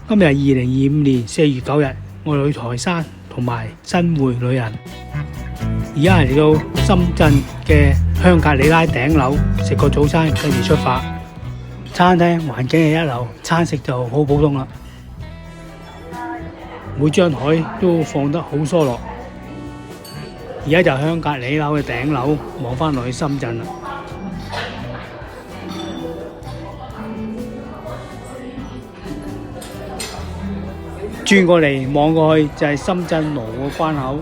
今日係2025年4月9日，我哋去台山同埋新會旅行。而家係嚟到深圳嘅香格里拉頂樓食個早餐，跟住出發。餐廳環境係一流，餐食就好普通啦。每張台都放得好疏落。而家就香格里拉嘅頂樓望翻落去深圳啦。轉過嚟望過去就係深圳羅湖關口。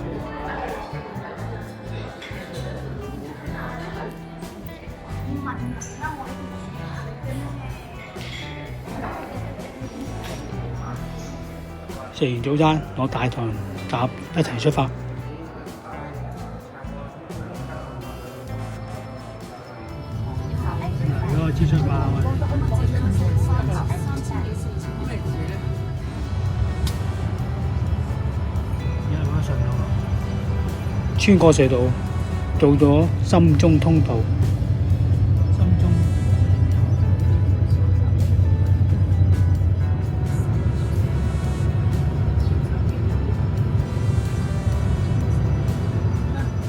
食完早餐，攞大堂搭一齊出發。而家開始出發啦！穿過隧道，到咗深中通道。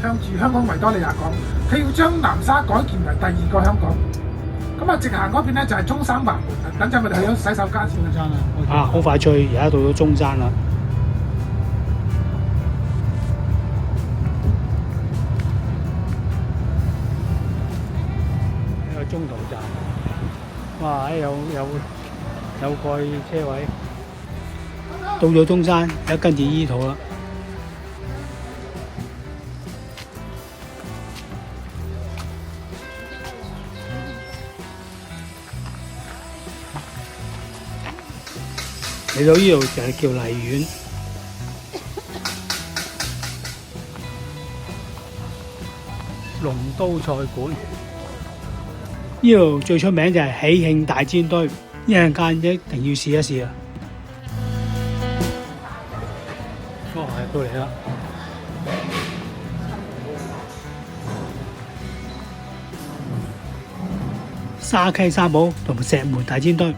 向住香港維多利亞港，佢要將南沙改建為第二個香港。咁啊，直行嗰邊咧就係中山環門啦。等陣我哋去咗洗手間先啦。啊，好快脆，而家到咗中山啦。呢個中途站，哇！有個車位，到咗中山，而家跟住依圖啦。嚟到呢度就係叫荔園，龍都菜館。呢度最出名就係喜慶大煎堆，一陣間一定要試一試啊！哦，係到嚟啦！沙溪沙堡同埋石門大煎堆。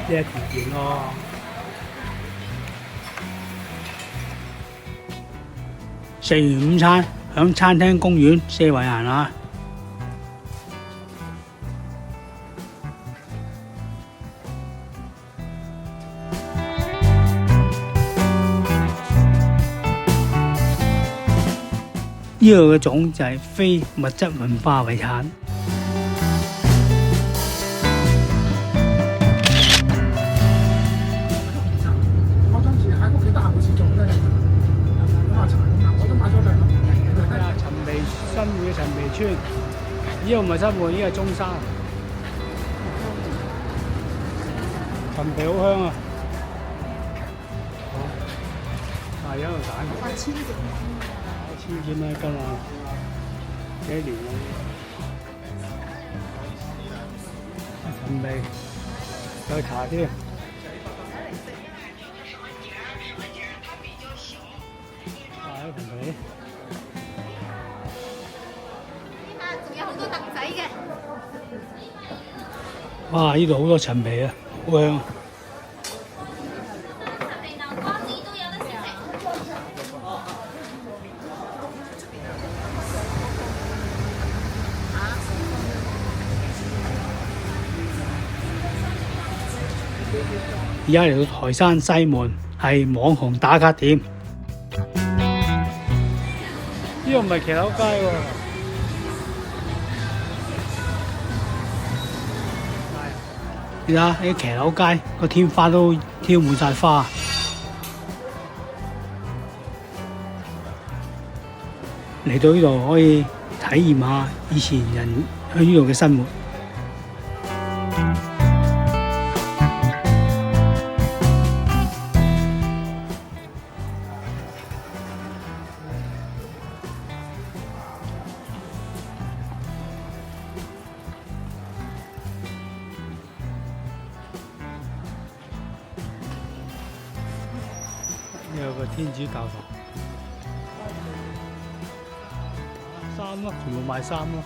呢一條件咯。食完午餐，響餐廳公園四圍行下。呢度嘅種就係非物質文化遺產。我當時喺屋企得閒冇事做咧，飲下茶咁啊，我都買咗兩盒。係啊，陳皮新會嘅陳皮村，呢個唔係新會，呢個係中山。陳皮好香啊！係一路揀。1000幾蚊一斤啊！幾年啦？陳皮有茶添。哇！啲陳皮。仲有好多凳仔嘅。哇！呢度好多陳皮啊，好香。而家嚟到台山西門，係網紅打卡點。呢個唔係騎樓街喎。你睇下啲騎樓街個天花都挑滿晒花。嚟到呢度可以體驗下以前人喺呢度嘅生活。呢有個天主教堂，衫咯，全部賣衫咯。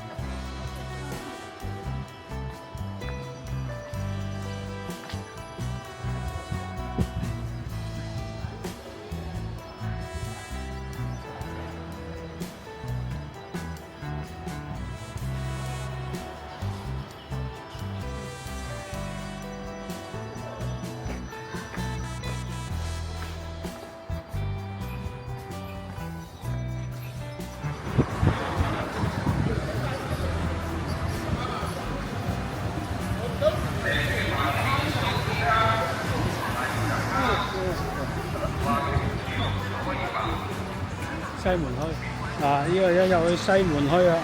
西門墟啊！呢個一入去西門墟啊！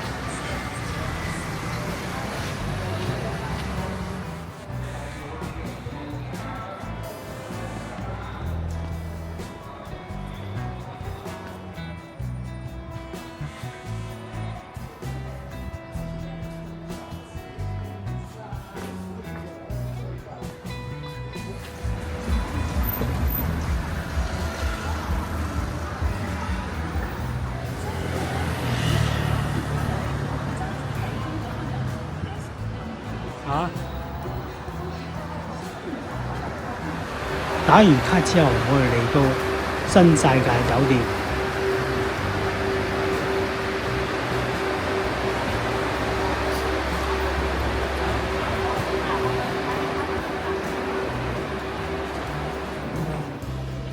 打完卡之後，我哋嚟到新世界酒店。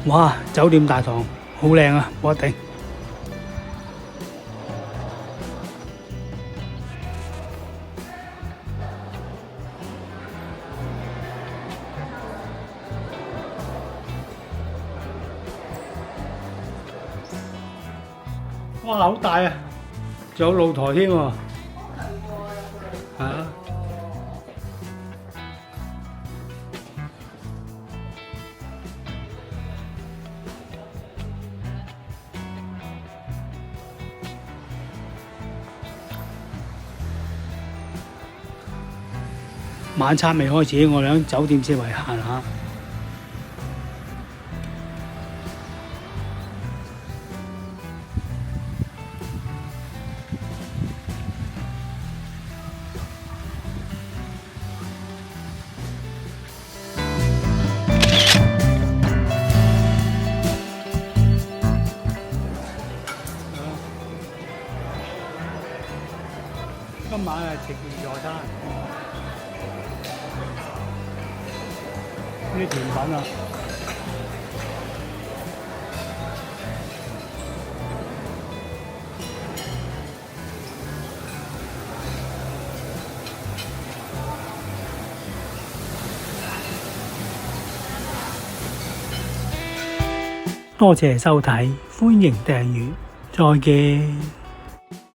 哇！酒店大堂好靚啊，冇得頂。哇！好大啊，仲有露台添喎。係啊。晚餐未開始，我哋喺酒店四圍行下。今晚係食自助餐，呢啲甜品啊，多謝收睇，歡迎訂閱，再見。